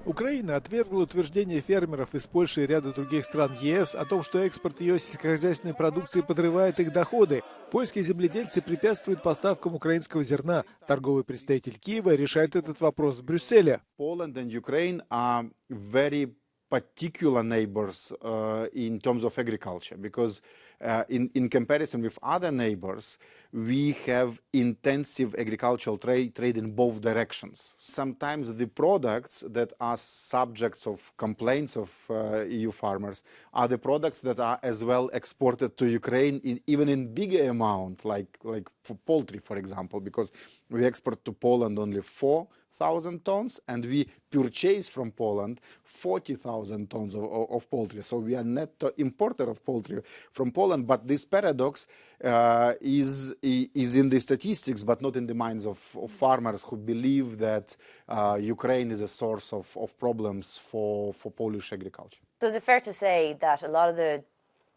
Украина отвергла утверждение фермеров из Польши и ряда других стран ЕС о том, что экспорт ее сельскохозяйственной продукции подрывает их доходы. Польские земледельцы препятствуют поставкам украинского зерна. Торговый представитель Киева решает этот вопрос в Брюсселе. Particular neighbors in terms of agriculture, because in comparison with other neighbors, we have intensive agricultural trade in both directions. Sometimes the products that are subjects of complaints of EU farmers are the products that are as well exported to Ukraine even in bigger amount, like for poultry, for example, because we export to Poland only 4,000 tons, and we purchase from Poland 40,000 tons of poultry. So we are net importer of poultry from Poland. But this paradox is in the statistics, but not in the minds of farmers who believe that Ukraine is a source of problems for Polish agriculture. So is it fair to say that a lot of the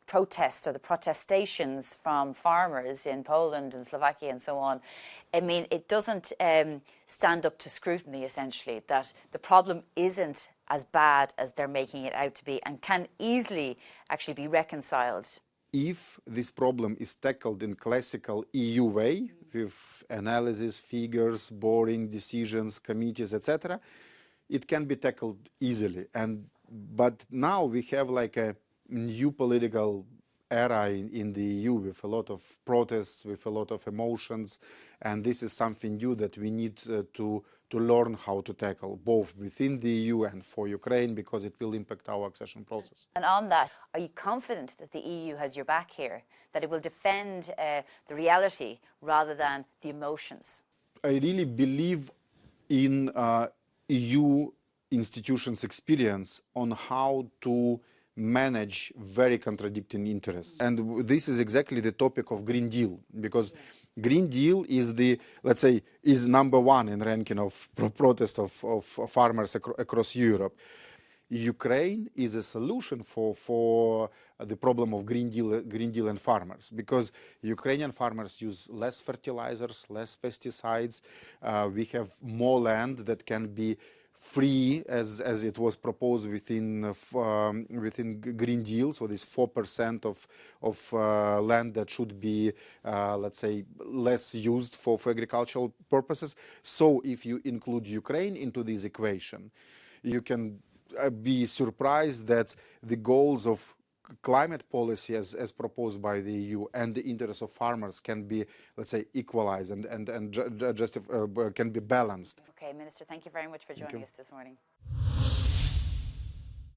protests or the protestations from farmers in Poland and Slovakia and so on, I mean, it doesn't stand up to scrutiny, essentially, that the problem isn't as bad as they're making it out to be and can easily actually be reconciled? If this problem is tackled in classical EU way, with analysis, figures, boring decisions, committees, etc., it can be tackled easily. But now we have like a new political era in the EU with a lot of protests, with a lot of emotions, and this is something new that we need to learn how to tackle, both within the EU and for Ukraine, because it will impact our accession process. And on that, are you confident that the EU has your back here, that it will defend the reality rather than the emotions? I really believe in EU institutions' experience on how to manage very contradicting interests. And this is exactly the topic of Green Deal, because Green Deal is let's say, is number one in ranking of protest of farmers across Europe. Ukraine is a solution for the problem of Green Deal and farmers, because Ukrainian farmers use less fertilizers, less pesticides. We have more land that can be free, as it was proposed within Green Deal. So this 4% of land that should be, let's say, less used for agricultural purposes. So if you include Ukraine into this equation, you can be surprised that the goals of climate policy as proposed by the EU and the interests of farmers can be, let's say, equalized and can be balanced. Okay, Minister, thank you very much for joining us this morning.